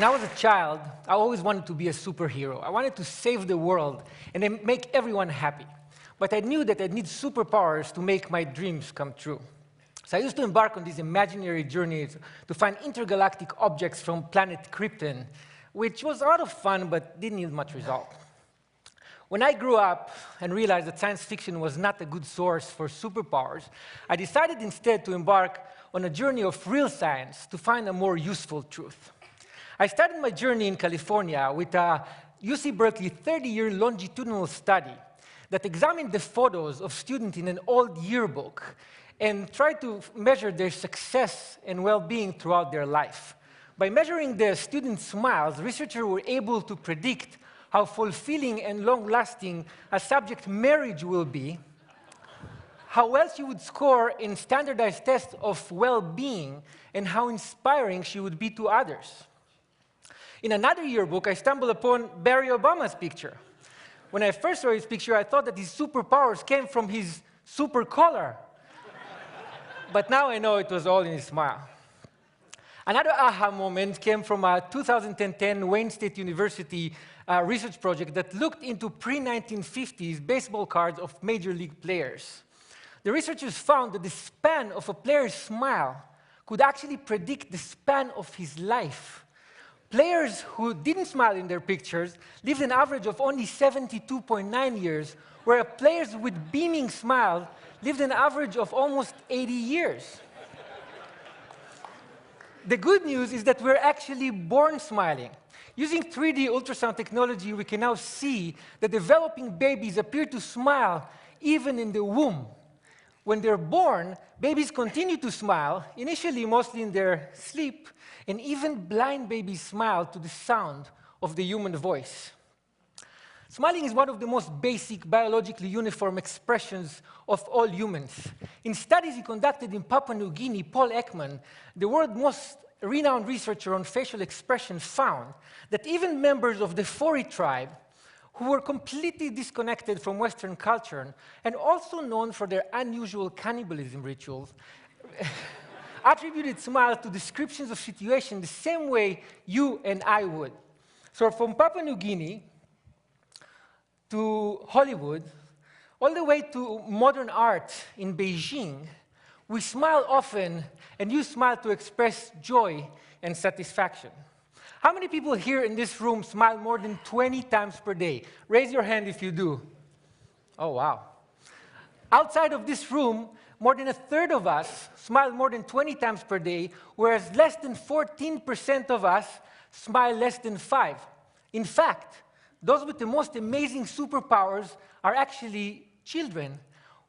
When I was a child, I always wanted to be a superhero. I wanted to save the world and then make everyone happy. But I knew that I'd need superpowers to make my dreams come true. So I used to embark on these imaginary journeys to find intergalactic objects from planet Krypton, which was a lot of fun but didn't yield much result. When I grew up and realized that science fiction was not a good source for superpowers, I decided instead to embark on a journey of real science to find a more useful truth. I started my journey in California with a UC Berkeley 30-year longitudinal study that examined the photos of students in an old yearbook and tried to measure their success and well-being throughout their life. By measuring the students' smiles, researchers were able to predict how fulfilling and long-lasting a subject marriage will be, how well she would score in standardized tests of well-being, and how inspiring she would be to others. In another yearbook, I stumbled upon Barack Obama's picture. When I first saw his picture, I thought that his superpowers came from his super collar. But now I know it was all in his smile. Another aha moment came from a 2010 Wayne State University research project that looked into pre-1950s baseball cards of major league players. The researchers found that the span of a player's smile could actually predict the span of his life. Players who didn't smile in their pictures lived an average of only 72.9 years, whereas players with beaming smiles lived an average of almost 80 years. The good news is that we're actually born smiling. Using 3D ultrasound technology, we can now see that developing babies appear to smile even in the womb. When they're born, babies continue to smile, initially mostly in their sleep, and even blind babies smile to the sound of the human voice. Smiling is one of the most basic biologically uniform expressions of all humans. In studies he conducted in Papua New Guinea, Paul Ekman, the world's most renowned researcher on facial expression, found that even members of the Fori tribe, who were completely disconnected from Western culture and also known for their unusual cannibalism rituals, attributed smiles to descriptions of situations the same way you and I would. So from Papua New Guinea to Hollywood, all the way to modern art in Beijing, we smile often and use smile to express joy and satisfaction. How many people here in this room smile more than 20 times per day? Raise your hand if you do. Oh, wow. Outside of this room, more than a third of us smile more than 20 times per day, whereas less than 14% of us smile less than 5. In fact, those with the most amazing superpowers are actually children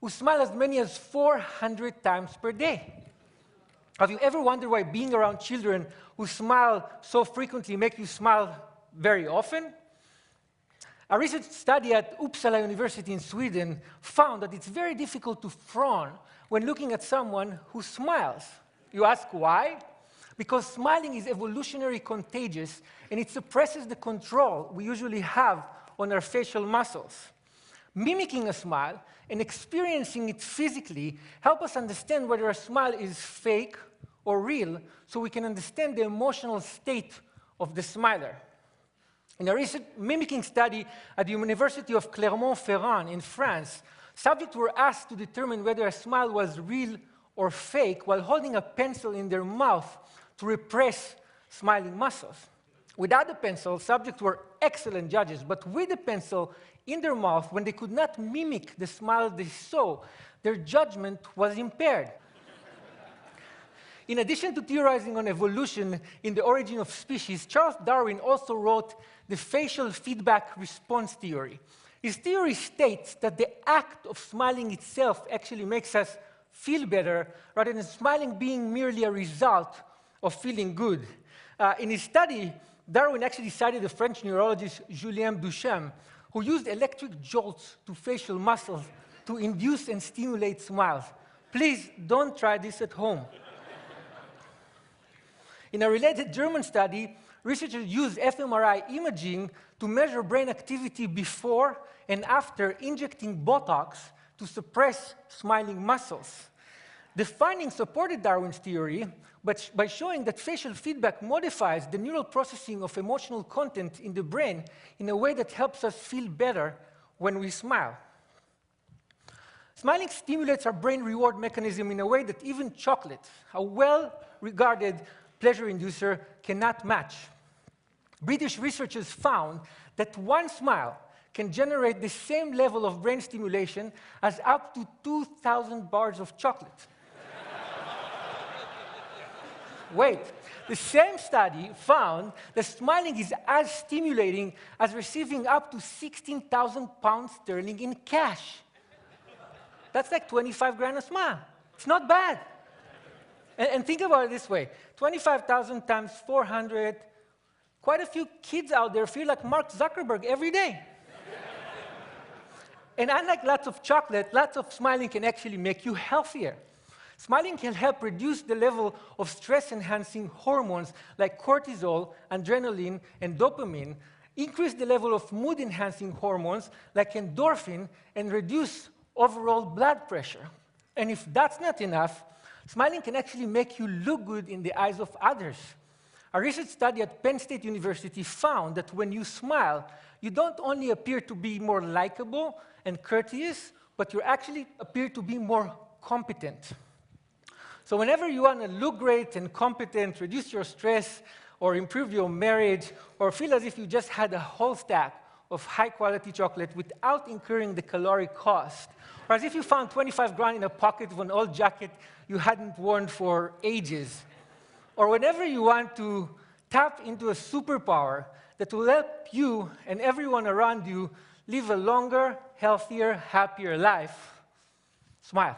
who smile as many as 400 times per day. Have you ever wondered why being around children who smile so frequently make you smile very often? A research study at Uppsala University in Sweden found that it's very difficult to frown when looking at someone who smiles. You ask why? Because smiling is evolutionarily contagious, and it suppresses the control we usually have on our facial muscles. Mimicking a smile and experiencing it physically help us understand whether a smile is fake or real, so we can understand the emotional state of the smiler. In a recent mimicking study at the University of Clermont-Ferrand in France, subjects were asked to determine whether a smile was real or fake while holding a pencil in their mouth to repress smiling muscles. Without the pencil, subjects were excellent judges, but with the pencil in their mouth, when they could not mimic the smile they saw, their judgment was impaired. In addition to theorizing on evolution in the origin of species, Charles Darwin also wrote the facial feedback response theory. His theory states that the act of smiling itself actually makes us feel better, rather than smiling being merely a result of feeling good. In his study, Darwin actually cited the French neurologist Julien Duchamp, who used electric jolts to facial muscles to induce and stimulate smiles. Please don't try this at home. In a related German study, researchers used fMRI imaging to measure brain activity before and after injecting Botox to suppress smiling muscles. The findings supported Darwin's theory by showing that facial feedback modifies the neural processing of emotional content in the brain in a way that helps us feel better when we smile. Smiling stimulates our brain reward mechanism in a way that even chocolate, a well-regarded pleasure inducer, cannot match. British researchers found that one smile can generate the same level of brain stimulation as up to 2,000 bars of chocolate. Wait, the same study found that smiling is as stimulating as receiving up to 16,000 pounds sterling in cash. That's like 25 grand a smile. It's not bad. And think about it this way. 25,000 times 400, quite a few kids out there feel like Mark Zuckerberg every day. And unlike lots of chocolate, lots of smiling can actually make you healthier. Smiling can help reduce the level of stress-enhancing hormones like cortisol, adrenaline, and dopamine, increase the level of mood-enhancing hormones like endorphin, and reduce overall blood pressure. And if that's not enough, smiling can actually make you look good in the eyes of others. A research study at Penn State University found that when you smile, you don't only appear to be more likable and courteous, but you actually appear to be more competent. So whenever you want to look great and competent, reduce your stress, or improve your marriage, or feel as if you just had a whole stack of high-quality chocolate without incurring the caloric cost, or as if you found 25 grand in a pocket of an old jacket you hadn't worn for ages, or whenever you want to tap into a superpower that will help you and everyone around you live a longer, healthier, happier life, smile.